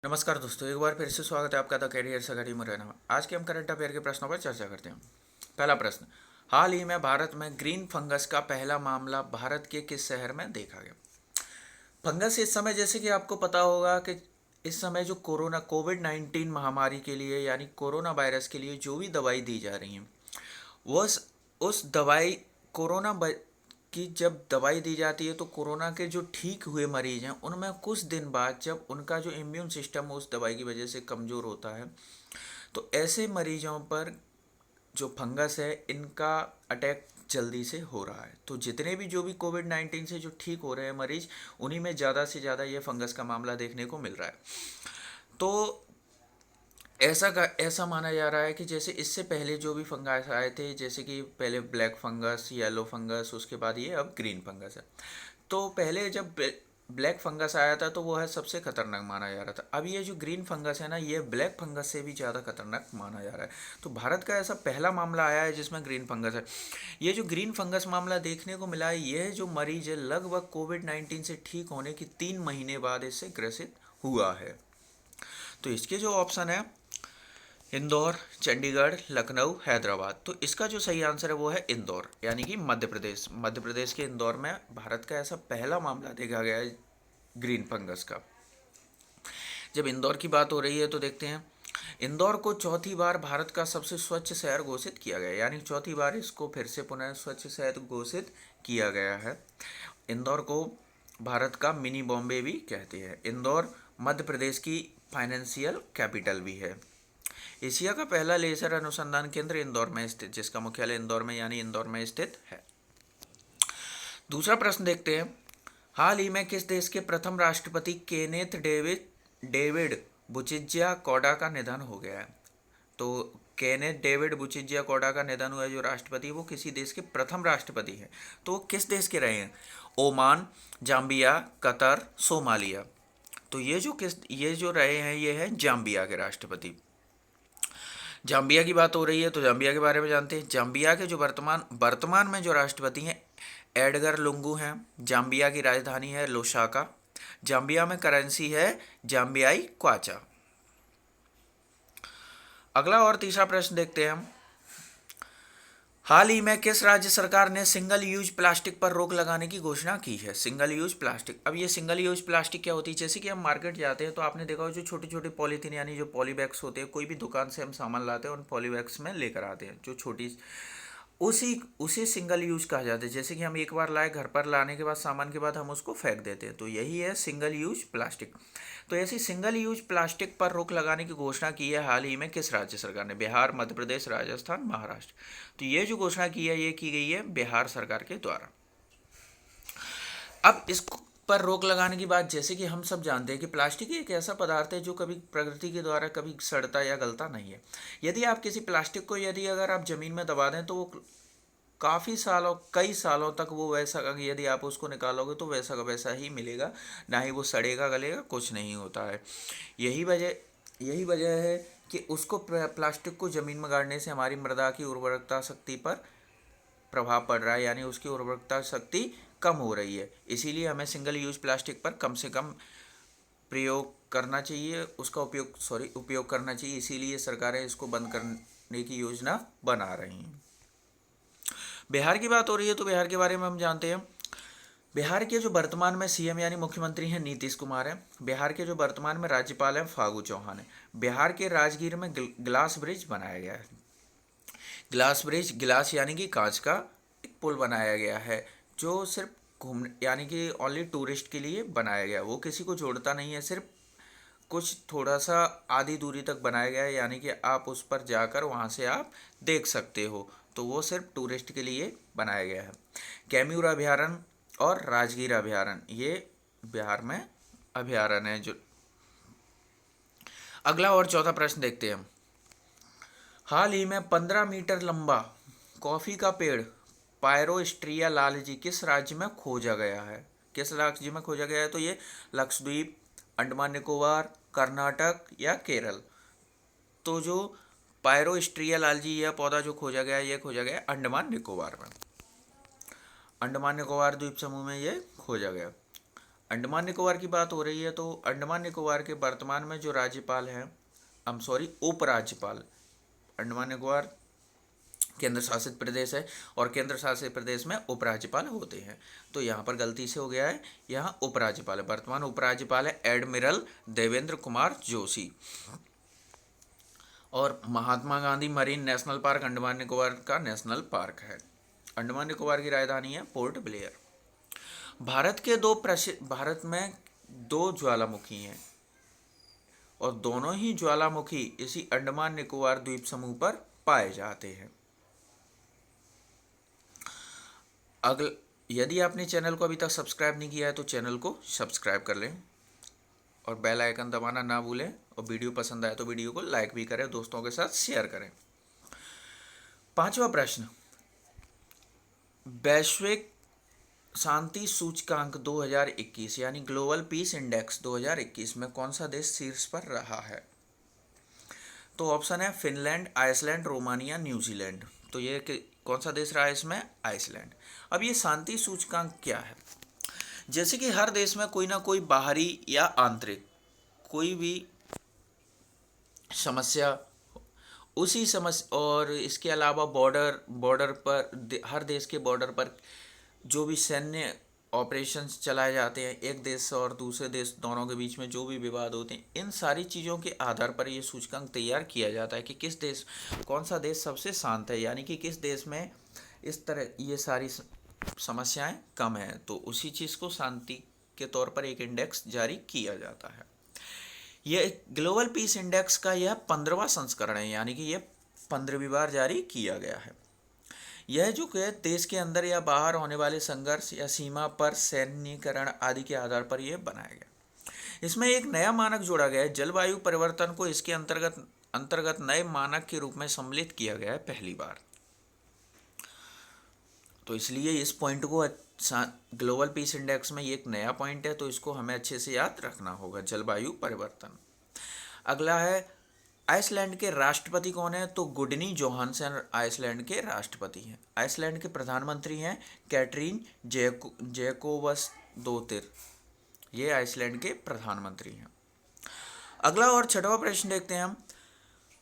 नमस्कार दोस्तों, एक बार फिर से स्वागत है आपका द कैरियर अकेडमी मुरैना में। आज के हम करंट अफेयर के प्रश्नों पर चर्चा करते हैं। पहला प्रश्न, हाल ही में भारत में ग्रीन फंगस का पहला मामला भारत के किस शहर में देखा गया? फंगस इस समय, जैसे कि आपको पता होगा कि इस समय जो कोविड 19 महामारी के लिए यानी कोरोना वायरस के लिए जो भी दवाई दी जा रही है, वो उस दवाई कोरोना की जब दवाई दी जाती है तो कोरोना के जो ठीक हुए मरीज हैं उनमें कुछ दिन बाद जब उनका जो इम्यून सिस्टम उस दवाई की वजह से कमज़ोर होता है, तो ऐसे मरीजों पर जो फंगस है इनका अटैक जल्दी से हो रहा है। तो जितने भी जो भी कोविड 19 से जो ठीक हो रहे हैं मरीज, उन्हीं में ज़्यादा से ज़्यादा ये फंगस का मामला देखने को मिल रहा है। तो ऐसा माना जा रहा है कि जैसे इससे पहले जो भी फंगस आए थे, जैसे कि पहले ब्लैक फंगस, येलो फंगस, उसके बाद ये अब ग्रीन फंगस है। तो पहले जब ब्लैक फंगस आया था तो वो है सबसे खतरनाक माना जा रहा था। अब ये जो ग्रीन फंगस है ना, ये ब्लैक फंगस से भी ज़्यादा खतरनाक माना जा रहा है। तो भारत का ऐसा पहला मामला आया है जिसमें ग्रीन फंगस है। ये जो ग्रीन फंगस मामला देखने को मिला है, ये जो मरीज है लगभग कोविड 19 से ठीक होने की 3 महीने बाद इससे ग्रसित हुआ है। तो इसके जो ऑप्शन है इंदौर, चंडीगढ़, लखनऊ, हैदराबाद, तो इसका जो सही आंसर है वो है इंदौर, यानी कि मध्य प्रदेश। मध्य प्रदेश के इंदौर में भारत का ऐसा पहला मामला देखा गया है ग्रीन फंगस का। जब इंदौर की बात हो रही है तो देखते हैं, इंदौर को चौथी बार भारत का सबसे स्वच्छ शहर घोषित किया गया, यानी चौथी बार इसको फिर से पुनः स्वच्छ शहर घोषित किया गया है। इंदौर को भारत का मिनी बॉम्बे भी कहते हैं। इंदौर मध्य प्रदेश की फाइनेंशियल कैपिटल भी है। एशिया का पहला लेजर अनुसंधान केंद्र इंदौर में स्थित, जिसका मुख्यालय इंदौर में यानी इंदौर में स्थित है। दूसरा प्रश्न देखते हैं, हाल ही में किस देश के प्रथम राष्ट्रपति केनेथ डेविड बुचिजिया कोडा का निधन हो गया है? तो केनेथ डेविड बुचिजिया कोडा का निधन हुआ है जो राष्ट्रपति, वो किसी देश के प्रथम राष्ट्रपति हैं। तो वो किस देश के रहे हैं? Oman, Zambia, Qatar, Somalia. तो ये जो रहे हैं ये है जाम्बिया के राष्ट्रपति। जाम्बिया की बात हो रही है तो जाम्बिया के बारे में जानते हैं। जाम्बिया के जो वर्तमान में जो राष्ट्रपति हैं एडगर लुंगू हैं। जाम्बिया की राजधानी है लोसाका। जाम्बिया में करेंसी है जाम्बियाई क्वाचा। अगला और तीसरा प्रश्न देखते हैं हम, हाल ही में किस राज्य सरकार ने सिंगल यूज प्लास्टिक पर रोक लगाने की घोषणा की है? सिंगल यूज प्लास्टिक, अब ये सिंगल यूज प्लास्टिक क्या होती है? जैसे कि हम मार्केट जाते हैं तो आपने देखा हो जो छोटे छोटे पॉलीथीन यानी जो पॉली बैग्स होते हैं, कोई भी दुकान से हम सामान लाते हैं उन पॉली बैग्स में लेकर आते हैं जो छोटी, उसी उसे सिंगल यूज कहा जाता है। जैसे कि हम एक बार लाए, घर पर लाने के बाद सामान के बाद हम उसको फेंक देते हैं, तो यही है सिंगल यूज प्लास्टिक। तो ऐसी सिंगल यूज प्लास्टिक पर रोक लगाने की घोषणा की है हाल ही में किस राज्य सरकार ने? बिहार, मध्य प्रदेश, राजस्थान, महाराष्ट्र। तो ये जो घोषणा की है ये की गई है बिहार सरकार के द्वारा। अब इस पर रोक लगाने की बात, जैसे कि हम सब जानते हैं कि प्लास्टिक एक ऐसा पदार्थ है जो कभी प्रकृति के द्वारा कभी सड़ता या गलता नहीं है। यदि आप किसी प्लास्टिक को यदि अगर आप ज़मीन में दबा दें तो वो काफ़ी सालों, कई सालों तक वो वैसा, यदि आप उसको निकालोगे तो वैसा का वैसा ही मिलेगा, ना ही वो सड़ेगा गलेगा, कुछ नहीं होता है। यही वजह है कि उसको प्लास्टिक को ज़मीन में गाड़ने से हमारी मृदा की उर्वरकता शक्ति पर प्रभाव पड़ रहा है, यानी उसकी उर्वरकता शक्ति कम हो रही है। इसीलिए हमें सिंगल यूज प्लास्टिक पर कम से कम प्रयोग करना चाहिए, उसका उपयोग करना चाहिए। इसीलिए सरकारें इसको बंद करने की योजना बना रही हैं। बिहार की बात हो रही है तो बिहार के बारे में हम जानते हैं। बिहार के जो वर्तमान में सीएम यानी मुख्यमंत्री हैं नीतीश कुमार हैं। बिहार के जो वर्तमान में राज्यपाल हैं फागू चौहान हैं। बिहार के राजगीर में ग्लास ब्रिज बनाया गया है। ग्लास ब्रिज, ग्लास यानी कि कांच का एक पुल बनाया गया है जो सिर्फ घूमने यानी कि ओनली टूरिस्ट के लिए बनाया गया है। वो किसी को जोड़ता नहीं है, सिर्फ कुछ थोड़ा सा आधी दूरी तक बनाया गया है, यानी कि आप उस पर जाकर वहाँ से आप देख सकते हो। तो वो सिर्फ टूरिस्ट के लिए बनाया गया है। कैम्यूर अभयारण्य और राजगीर अभयारण्य ये बिहार में अभयारण्य है। जो अगला और चौथा प्रश्न देखते हैं हम, हाल ही में 15 मीटर लंबा कॉफ़ी का पेड़ पायरोस्ट्रिया लालजी किस राज्य में खोजा गया है? किस राज्य में खोजा गया है? तो ये लक्षद्वीप, अंडमान निकोबार, कर्नाटक या केरल। तो जो पायरोस्ट्रिया लालजी यह पौधा जो खोजा गया है, ये खोजा गया अंडमान निकोबार में। अंडमान निकोबार द्वीप समूह में ये खोजा गया। अंडमान निकोबार की बात हो रही है तो अंडमान निकोबार के वर्तमान में जो राज्यपाल हैं, उपराज्यपाल, अंडमान निकोबार केंद्र शासित प्रदेश है और केंद्र शासित प्रदेश में उपराज्यपाल होते हैं। तो यहाँ पर गलती से हो गया है, यहाँ उपराज्यपाल है, वर्तमान उपराज्यपाल है एडमिरल देवेंद्र कुमार जोशी। और Mahatma Gandhi marine national park Andaman Nicobar का नेशनल पार्क है। अंडमान निकोबार की राजधानी है पोर्ट ब्लेयर। भारत में दो ज्वालामुखी हैं और दोनों ही ज्वालामुखी इसी अंडमान निकोबार द्वीप समूह पर पाए जाते हैं। यदि आपने चैनल को अभी तक सब्सक्राइब नहीं किया है तो चैनल को सब्सक्राइब कर लें और बेल आइकन दबाना ना भूलें, और वीडियो पसंद आए तो वीडियो को लाइक भी करें, दोस्तों के साथ शेयर करें। 5वां प्रश्न, वैश्विक शांति सूचकांक 2021 यानी ग्लोबल पीस इंडेक्स 2021 में कौन सा देश शीर्ष पर रहा है? तो ऑप्शन है फिनलैंड, आइसलैंड, रोमानिया, न्यूजीलैंड। तो ये कौन सा देश रहा है इसमें? आइसलैंड। अब ये शांति सूचकांक क्या है? जैसे कि हर देश में कोई ना कोई बाहरी या आंतरिक कोई भी समस्या, उसी समस्या, और इसके अलावा बॉर्डर पर, हर देश के बॉर्डर पर जो भी सैन्य ऑपरेशंस चलाए जाते हैं, एक देश से और दूसरे देश दोनों के बीच में जो भी विवाद होते हैं, इन सारी चीज़ों के आधार पर ये सूचकांक तैयार किया जाता है कि किस देश, कौन सा देश सबसे शांत है, यानी कि किस देश में इस तरह ये सारी समस्याएं कम हैं। तो उसी चीज़ को शांति के तौर पर एक इंडेक्स जारी किया जाता है। यह ग्लोबल पीस इंडेक्स का यह 15वां संस्करण है, यानी कि यह 15वीं बार जारी किया गया है। यह जो है देश के अंदर या बाहर होने वाले संघर्ष या सीमा पर सैन्यीकरण आदि के आधार पर यह बनाया गया। इसमें एक नया मानक जोड़ा गया है, जलवायु परिवर्तन को इसके अंतर्गत नए मानक के रूप में सम्मिलित किया गया है पहली बार। तो इसलिए इस पॉइंट को ग्लोबल पीस इंडेक्स में ये एक नया पॉइंट है, तो इसको हमें अच्छे से याद रखना होगा, जलवायु परिवर्तन। अगला है आइसलैंड के राष्ट्रपति कौन है? तो गुडनी जोहानसन आइसलैंड के राष्ट्रपति हैं। आइसलैंड के प्रधानमंत्री हैं कैटरीन जैकोब्सडोतिर, ये आइसलैंड के प्रधानमंत्री हैं। अगला और 6वां प्रश्न देखते हैं हम।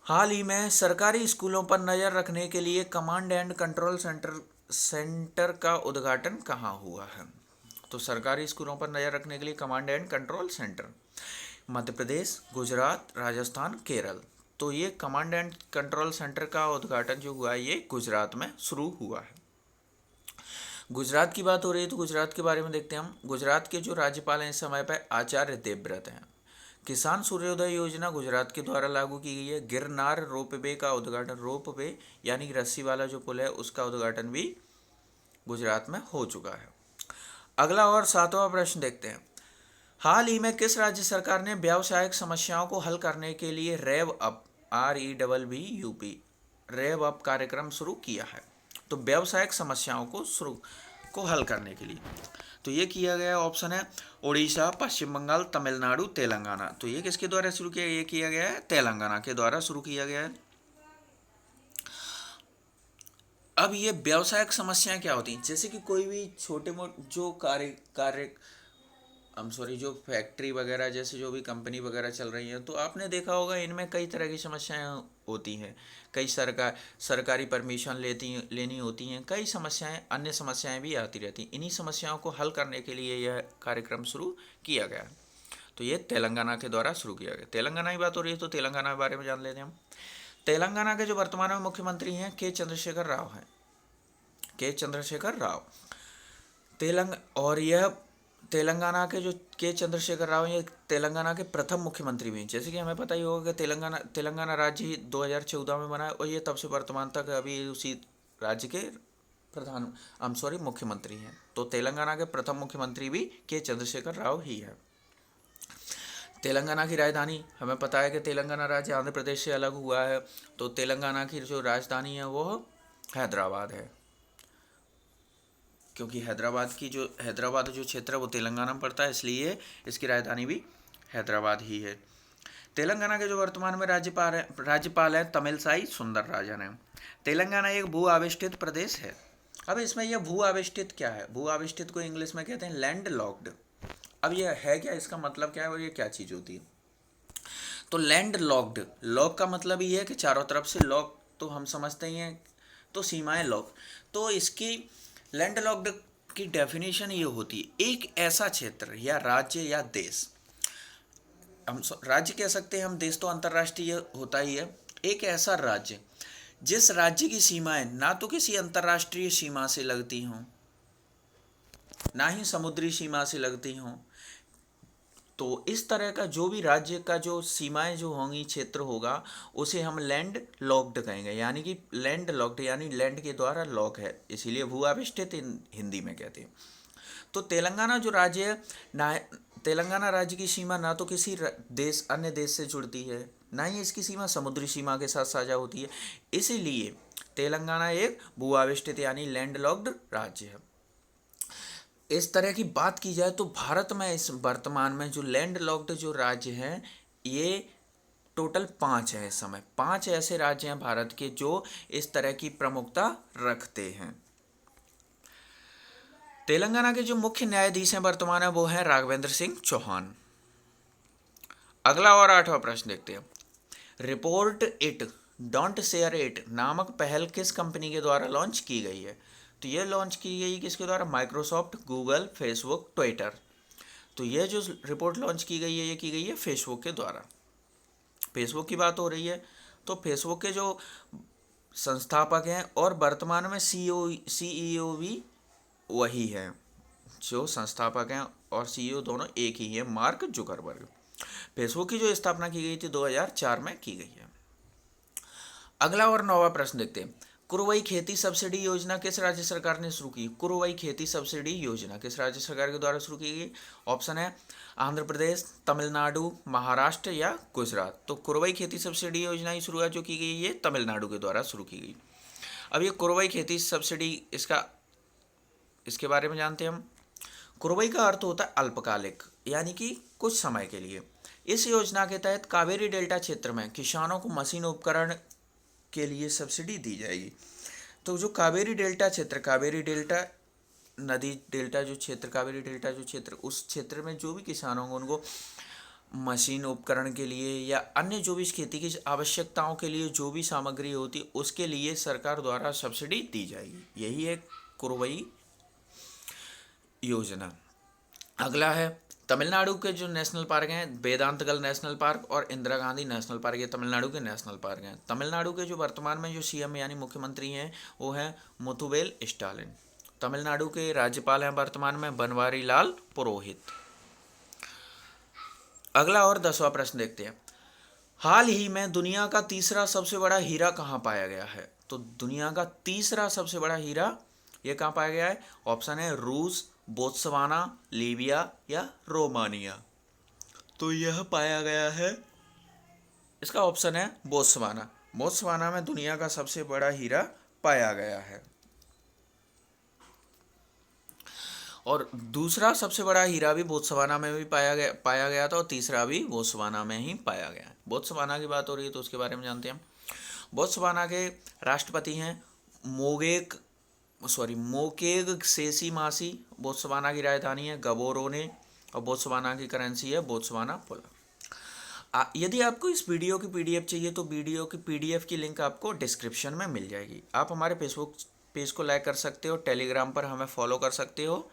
हाल ही में सरकारी स्कूलों पर नज़र रखने के लिए कमांड एंड कंट्रोल सेंटर का उद्घाटन कहाँ हुआ है? तो सरकारी स्कूलों पर नज़र रखने के लिए command and control centre Madhya Pradesh, Gujarat, Rajasthan, Kerala. तो ये कमांड एंड कंट्रोल सेंटर का उद्घाटन जो हुआ है ये गुजरात में शुरू हुआ है। गुजरात की बात हो रही है तो गुजरात के बारे में देखते हैं हम। गुजरात के जो राज्यपाल हैं इस समय पर आचार्य देवव्रत हैं। किसान सूर्योदय योजना गुजरात के द्वारा लागू की गई है। गिरनार रोपवे का उद्घाटन, रोपवे यानी कि रस्सी वाला जो पुल है उसका उद्घाटन भी गुजरात में हो चुका है। अगला और 7वां प्रश्न देखते हैं। हाल ही में किस राज्य सरकार ने व्यावसायिक समस्याओं को हल करने के लिए रेव अप रेव अप कार्यक्रम शुरू किया है? तो व्यावसायिक समस्याओं को हल करने के लिए तो ये किया गया ऑप्शन है उड़ीसा, पश्चिम बंगाल, तमिलनाडु, तेलंगाना। तो ये किसके द्वारा शुरू किया? ये किया गया है तेलंगाना के द्वारा शुरू किया गया है। अब ये व्यावसायिक समस्याएं क्या होती हैं? जैसे कि कोई भी छोटे मोटे जो फैक्ट्री वगैरह जैसे जो भी कंपनी वगैरह चल रही हैं, तो आपने देखा होगा इनमें कई तरह की समस्याएं होती हैं। कई सरकारी परमिशन लेनी होती हैं, कई समस्याएं, अन्य समस्याएं भी आती रहती हैं। इन्हीं समस्याओं को हल करने के लिए यह कार्यक्रम शुरू किया गया। तो ये तेलंगाना के द्वारा शुरू किया गया। तेलंगाना की बात हो रही है तो तेलंगाना के बारे में जान लेते हैं हम। तेलंगाना के जो वर्तमान में मुख्यमंत्री हैं के चंद्रशेखर राव हैं। के चंद्रशेखर राव और यह तेलंगाना के जो के चंद्रशेखर राव ये तेलंगाना के प्रथम मुख्यमंत्री भी हैं। जैसे कि हमें पता ही होगा कि तेलंगाना राज्य ही 2014 में बना है और ये तब से वर्तमान तक अभी उसी राज्य के मुख्यमंत्री हैं। तो तेलंगाना के प्रथम मुख्यमंत्री भी के चंद्रशेखर राव ही है। तेलंगाना की राजधानी हमें पता है कि तेलंगाना राज्य आंध्र प्रदेश से अलग हुआ है, तो तेलंगाना की जो राजधानी है वो हैदराबाद है, क्योंकि हैदराबाद जो क्षेत्र है वो तेलंगाना में पड़ता है, इसलिए इसकी राजधानी भी हैदराबाद ही है। तेलंगाना के जो वर्तमान में राज्यपाल हैं तमिलसाई सुंदरराजन हैं। तेलंगाना एक भू आविष्टित प्रदेश है। अब इसमें यह भू आविष्टित क्या है? भू आविष्टित को इंग्लिश में कहते हैं लैंड लॉक्ड। अब ये है क्या, इसका मतलब क्या है और ये क्या चीज़ होती है? तो लैंड लॉक्ड, लॉक का मतलब ये है कि चारों तरफ से लॉक, तो हम समझते ही हैं, तो सीमाएं लॉक। तो इसकी लैंड लॉक्ड की डेफिनेशन ये होती है, एक ऐसा क्षेत्र या राज्य या देश, हम राज्य कह सकते हैं हम, देश तो अंतर्राष्ट्रीय होता ही है, एक ऐसा राज्य जिस राज्य की सीमाएं ना तो किसी अंतर्राष्ट्रीय सीमा से लगती हों, ना ही समुद्री सीमा से लगती हों। तो इस तरह का जो भी राज्य का जो सीमाएं जो होंगी, क्षेत्र होगा, उसे हम लैंड लॉक्ड कहेंगे। यानी कि लैंड लॉक्ड यानी लैंड के द्वारा लॉक है, इसीलिए भू आविष्टित हिंदी में कहते हैं। तो तेलंगाना जो राज्य है ना, तेलंगाना राज्य की सीमा ना तो किसी देश, अन्य देश से जुड़ती है, ना ही इसकी सीमा समुद्री सीमा के साथ साझा होती है। इसीलिए तेलंगाना एक भू आविष्टित यानी लैंड लॉक्ड राज्य है। इस तरह की बात की जाए तो भारत में इस वर्तमान में जो लैंड लॉक्ड जो राज्य हैं, ये टोटल 5 है। इस समय 5 ऐसे राज्य हैं भारत के जो इस तरह की प्रमुखता रखते हैं। तेलंगाना के जो मुख्य न्यायाधीश हैं वर्तमान में, वो हैं राघवेंद्र सिंह चौहान। अगला और 8वां प्रश्न देखते हैं। Report it don't share it नामक पहल किस कंपनी के द्वारा लॉन्च की गई है? तो ये लॉन्च की गई किसके द्वारा? Microsoft, Google, Facebook, Twitter. तो ये जो रिपोर्ट लॉन्च की गई है, ये की गई है फेसबुक के द्वारा। फेसबुक की बात हो रही है, तो फेसबुक के जो संस्थापक हैं और वर्तमान में सीईओ भी वही हैं, जो संस्थापक हैं और सीईओ दोनों एक ही हैं, मार्क जुकरबर्ग। फेसबुक की जो स्थापना की गई थी 2004 में की गई है। अगला और 9वां प्रश्न देखते हैं। कुरवई खेती सब्सिडी योजना किस राज्य सरकार ने शुरू की? कुरवई खेती सब्सिडी योजना किस राज्य सरकार के द्वारा शुरू की गई? ऑप्शन है आंध्र प्रदेश, तमिलनाडु, महाराष्ट्र या गुजरात। तो कुरवई खेती सब्सिडी योजना की शुरुआत जो की गई, ये तमिलनाडु के द्वारा शुरू की गई। अब ये कुरवई खेती सब्सिडी, इसके बारे में जानते हैं हम। कुरवई का अर्थ होता है अल्पकालिक, यानी कि कुछ समय के लिए। इस योजना के तहत कावेरी डेल्टा क्षेत्र में किसानों को मशीन उपकरण के लिए सब्सिडी दी जाएगी। तो जो कावेरी डेल्टा क्षेत्र, कावेरी डेल्टा नदी डेल्टा जो क्षेत्र, कावेरी डेल्टा जो क्षेत्र, उस क्षेत्र में जो भी किसान होंगे उनको मशीन उपकरण के लिए या अन्य जो भी खेती की आवश्यकताओं के लिए जो भी सामग्री होती है, उसके लिए सरकार द्वारा सब्सिडी दी जाएगी। यही है कुरवई योजना। अगला है तमिलनाडु के जो नेशनल पार्क हैं, वेदांतगल नेशनल पार्क और इंदिरा गांधी नेशनल पार्क, ये तमिलनाडु के नेशनल पार्क हैं। तमिलनाडु के जो वर्तमान में जो सीएम यानी मुख्यमंत्री हैं, वो हैं मुथुवेल स्टालिन। तमिलनाडु के राज्यपाल हैं वर्तमान में बनवारी लाल पुरोहित। अगला और 10वां प्रश्न देखते हैं। हाल ही में दुनिया का तीसरा सबसे बड़ा हीरा कहाँ पाया गया है? तो दुनिया का तीसरा सबसे बड़ा हीरा ये कहाँ पाया गया है? ऑप्शन है रूस, बोत्सवाना, लीबिया या रोमानिया। तो यह पाया गया है, इसका ऑप्शन है बोत्सवाना। बोत्सवाना में दुनिया का सबसे बड़ा हीरा पाया गया है। और दूसरा सबसे बड़ा हीरा भी बोत्सवाना में भी पाया गया था और तीसरा भी बोत्सवाना में ही पाया गया है। बोत्सवाना की बात हो रही है तो उसके बारे में जानते हैं। बोत्सवाना के राष्ट्रपति हैं मोकेग सेसी मासी। बोत्सवाना की राजधानी है गबोरोने और बोत्सवाना की करेंसी है बोत्सवाना पुला। यदि आपको इस वीडियो की पीडीएफ चाहिए तो वीडियो की पीडीएफ की लिंक आपको डिस्क्रिप्शन में मिल जाएगी। आप हमारे फेसबुक पेज को लाइक कर सकते हो, टेलीग्राम पर हमें फॉलो कर सकते हो